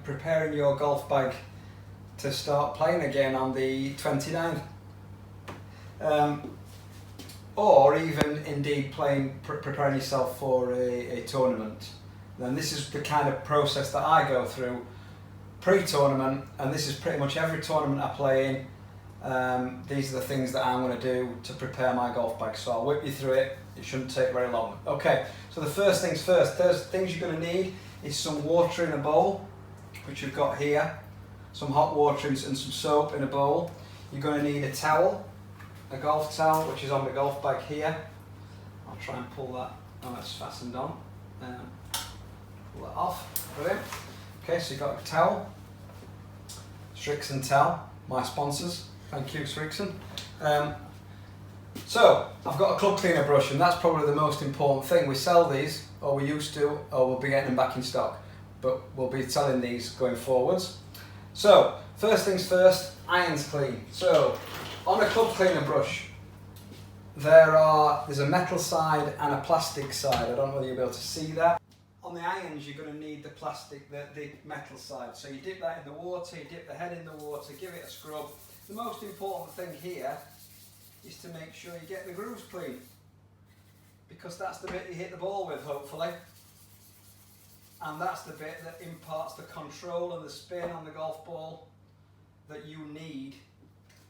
preparing your golf bag to start playing again on the 29th. Or even indeed preparing yourself for a tournament. Then this is the kind of process that I go through pre-tournament, and this is pretty much every tournament I play in. These are the things that I'm going to do to prepare my golf bag, so I'll whip you through it. It shouldn't take very long. Okay, so the first things first, things you're going to need is some water in a bowl, which you've got here, some hot water and some soap in a bowl. You're going to need a towel, a golf towel, which is on the golf bag here. I'll try and pull that. Oh, it's fastened on. Pull that off. Brilliant. Okay, so you've got a towel. Strixon Towel, my sponsors. Thank you, Strixon. So I've got a club cleaner brush, and that's probably the most important thing. We sell these, or we used to, or we'll be getting them back in stock, but we'll be selling these going forwards. So first things first, irons clean. So on a club cleaner brush, there's a metal side and a plastic side. I don't know whether you'll be able to see that. On the irons, you're going to need the plastic, the metal side. So you dip that in the water, you dip the head in the water, give it a scrub. The most important thing here is to make sure you get the grooves clean, because that's the bit you hit the ball with, hopefully. And that's the bit that imparts the control and the spin on the golf ball that you need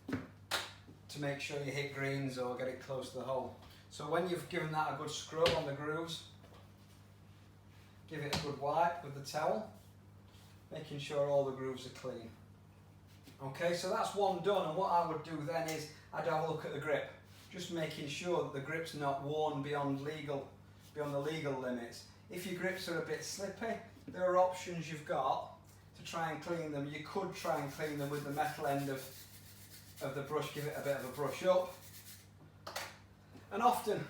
to make sure you hit greens or get it close to the hole. So when you've given that a good scrub on the grooves, give it a good wipe with the towel, making sure all the grooves are clean. Okay, so that's one done, and what I would do then is I'd have a look at the grip, just making sure that the grip's not worn beyond the legal limits. If your grips are a bit slippy, there are options you've got to try and clean them. You could try and clean them with the metal end of the brush, give it a bit of a brush up. And often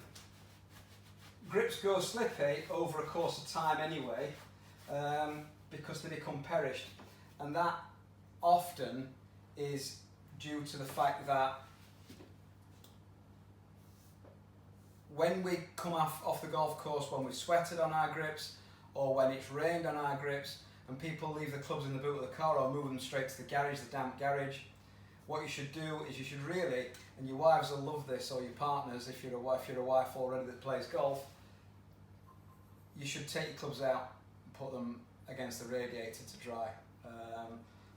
grips go slippy over a course of time anyway, because they become perished, and that often is due to the fact that when we come off the golf course, when we've sweated on our grips, or when it's rained on our grips, and people leave the clubs in the boot of the car or move them straight to the garage, the damp garage, what you should do is you should really, and your wives will love this, or your partners, if you're a wife already that plays golf, you should take your clubs out and put them against the radiator to dry.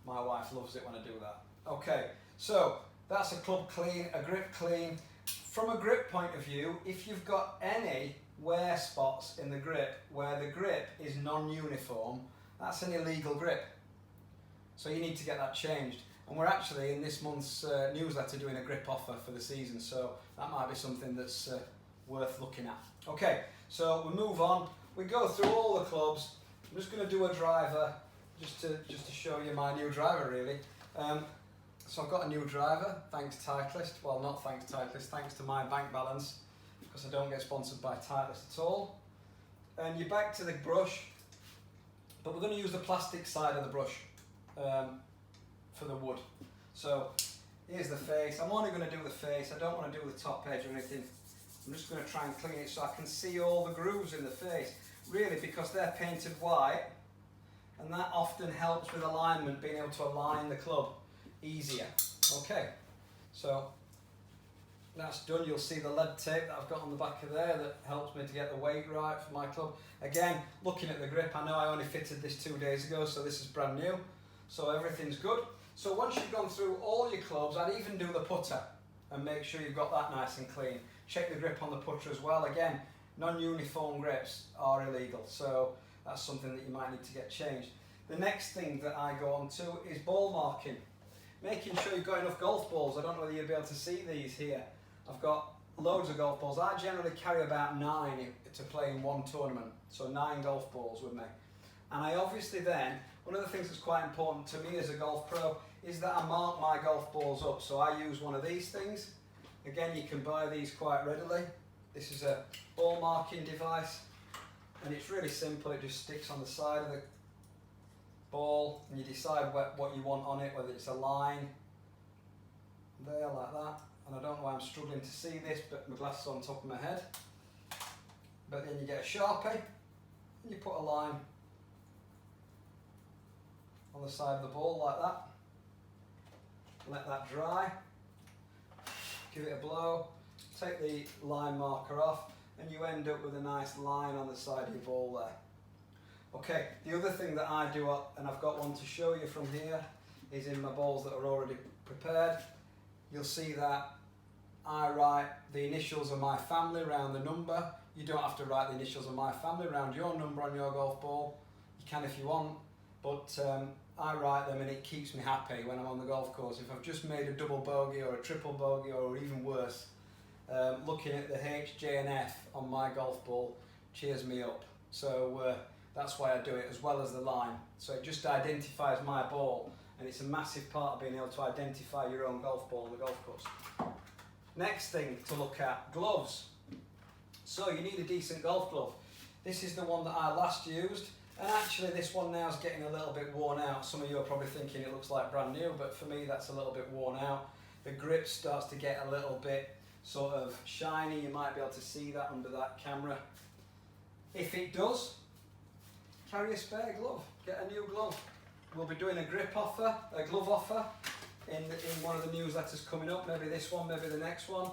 My wife loves it when I do that. Okay, so that's a club clean, a grip clean. From a grip point of view, if you've got any wear spots in the grip where the grip is non-uniform, that's an illegal grip. So you need to get that changed. And we're actually in this month's newsletter doing a grip offer for the season, so that might be something that's worth looking at. Okay, so we move on. We go through all the clubs. I'm just going to do a driver just to show you my new driver, really. So I've got a new driver, thanks Titleist. Well, not thanks Titleist, thanks to my bank balance, because I don't get sponsored by Titleist at all. And you're back to the brush, but we're going to use the plastic side of the brush for the wood. So here's the face. I'm only going to do the face. I don't want to do the top edge or anything. I'm just going to try and clean it so I can see all the grooves in the face, really, because they're painted white, and that often helps with alignment, being able to align the club easier. Okay, so that's done. You'll see the lead tape that I've got on the back of there that helps me to get the weight right for my club. Again, looking at the grip, I know I only fitted this 2 days ago, so this is brand new, so everything's good. So once you've gone through all your clubs, I'd even do the putter and make sure you've got that nice and clean. Check the grip on the putter as well. Again, non-uniform grips are illegal, so that's something that you might need to get changed. The next thing that I go on to is ball marking. Making sure you've got enough golf balls. I don't know whether you'll be able to see these here. I've got loads of golf balls. I generally carry about 9 to play in one tournament, so 9 golf balls with me. And I obviously then, one of the things that's quite important to me as a golf pro is that I mark my golf balls up. So I use one of these things. Again, you can buy these quite readily. This is a ball marking device, and it's really simple. It just sticks on the side of the ball, and you decide what you want on it, whether it's a line there like that, and I don't know why I'm struggling to see this, but my glasses are on top of my head. But then you get a Sharpie and you put a line on the side of the ball like that. Let that dry. Give it a blow. Take the line marker off, and you end up with a nice line on the side of your ball there. Okay, the other thing that I do, and I've got one to show you from here, is in my balls that are already prepared. You'll see that I write the initials of my family around the number. You don't have to write the initials of my family around your number on your golf ball. You can if you want, but I write them and it keeps me happy when I'm on the golf course. If I've just made a double bogey or a triple bogey or even worse, looking at the H, J and F on my golf ball cheers me up. So that's why I do it, as well as the line. So it just identifies my ball, and it's a massive part of being able to identify your own golf ball on the golf course. Next thing to look at, gloves. So you need a decent golf glove. This is the one that I last used, and actually this one now is getting a little bit worn out. Some of you are probably thinking it looks like brand new, but for me that's a little bit worn out. The grip starts to get a little bit sort of shiny. You might be able to see that under that camera. If it does, carry a spare glove, get a new glove. We'll be doing a grip offer, a glove offer in one of the newsletters coming up, maybe this one, maybe the next one.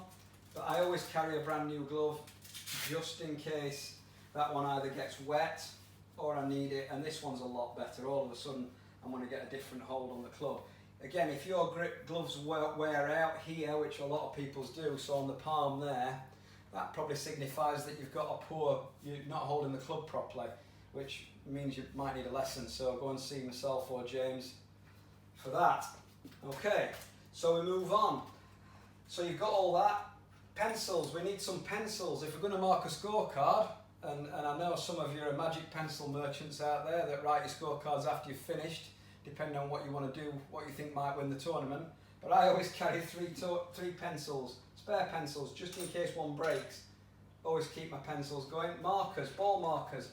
But I always carry a brand new glove just in case that one either gets wet or I need it, and this one's a lot better. All of a sudden I'm going to get a different hold on the club. Again, if your gloves wear out here, which a lot of people's do, so on the palm there, that probably signifies that you've got you're not holding the club properly, which means you might need a lesson. So go and see myself or James for that. Okay, so we move on. So you've got all that. Pencils, we need some pencils. If we're going to mark a scorecard, and I know some of you are magic pencil merchants out there that write your scorecards after you've finished, depending on what you want to do, what you think might win the tournament. But I always carry three pencils, spare pencils, just in case one breaks. Always keep my pencils going. Markers, ball markers.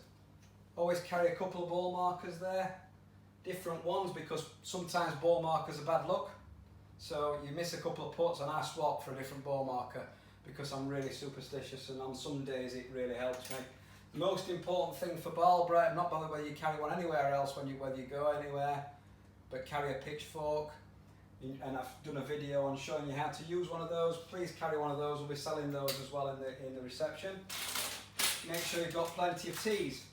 Always carry a couple of ball markers there. Different ones, because sometimes ball markers are bad luck. So you miss a couple of putts and I swap for a different ball marker, because I'm really superstitious, and on some days it really helps me. The most important thing for Barlborough, not bother whether you carry one anywhere else whether you go anywhere, but carry a pitchfork. And I've done a video on showing you how to use one of those. Please carry one of those. We'll be selling those as well in the reception. Make sure you've got plenty of tees.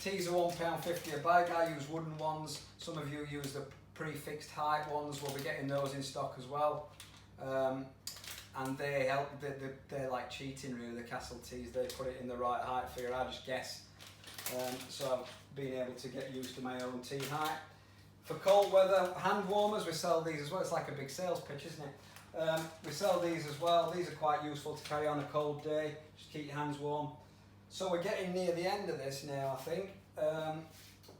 Tees are £1.50 a bag. I use wooden ones. Some of you use the prefixed height ones. We'll be getting those in stock as well. And they help. They're like cheating really, the Castle tees. They put it in the right height for you. I just guess. So I've been able to get used to my own tee height. For cold weather, hand warmers, we sell these as well. It's like a big sales pitch, isn't it? We sell these as well. These are quite useful to carry on a cold day. Just keep your hands warm. So we're getting near the end of this now, I think.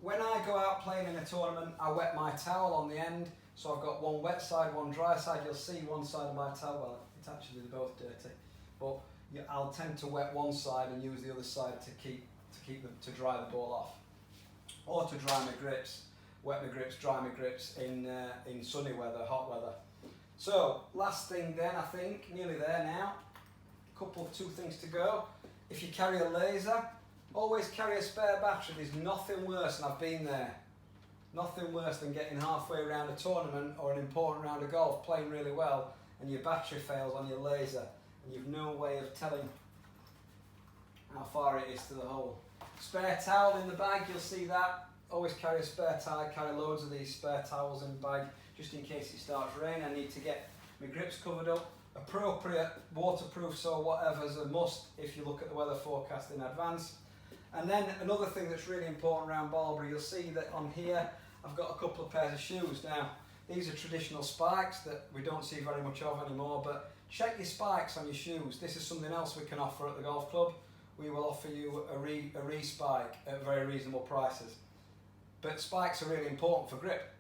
When I go out playing in a tournament, I wet my towel on the end. So I've got one wet side, one dry side. You'll see one side of my towel. Well, it's actually they're both dirty. But I'll tend to wet one side and use the other side to dry the ball off, or to dry my grips. Wet my grips, dry my grips in sunny weather, hot weather. So last thing then, I think, nearly there now. Two things to go. If you carry a laser, always carry a spare battery. There's nothing worse, and I've been there, nothing worse than getting halfway around a tournament or an important round of golf, playing really well, and your battery fails on your laser, and you've no way of telling how far it is to the hole. Spare towel in the bag, you'll see that. Always carry a spare towel. Carry loads of these spare towels in the bag, just in case it starts raining. I need to get my grips covered up. Appropriate waterproof, so whatever's a must if you look at the weather forecast in advance. And then another thing that's really important around Barlborough, you'll see that on here I've got a couple of pairs of shoes. Now these are traditional spikes that we don't see very much of anymore, but check your spikes on your shoes. This is something else we can offer at the golf club. We will offer you a re-spike at very reasonable prices. But spikes are really important for grip.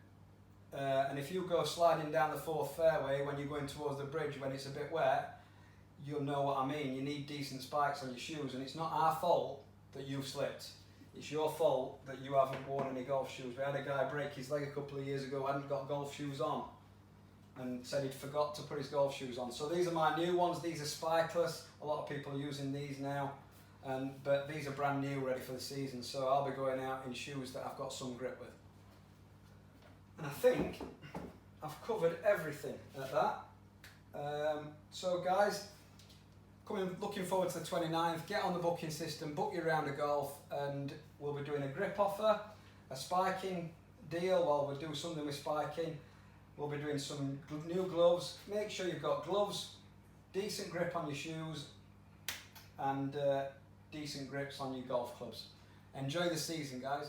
And if you go sliding down the fourth fairway when you're going towards the bridge when it's a bit wet, you'll know what I mean. You need decent spikes on your shoes, and it's not our fault that you've slipped. It's your fault that you haven't worn any golf shoes. We had a guy break his leg a couple of years ago, hadn't got golf shoes on, and said he'd forgot to put his golf shoes on. So these are my new ones. These are spikeless. A lot of people are using these now. But these are brand new, ready for the season, so I'll be going out in shoes that I've got some grip with. And I think I've covered everything at that. So guys, looking forward to the 29th, get on the booking system, book your round of golf, and we'll be doing a grip offer, a spiking deal. Well, we'll do something with spiking. We'll be doing some new gloves. Make sure you've got gloves, decent grip on your shoes, and decent grips on your golf clubs. Enjoy the season, guys.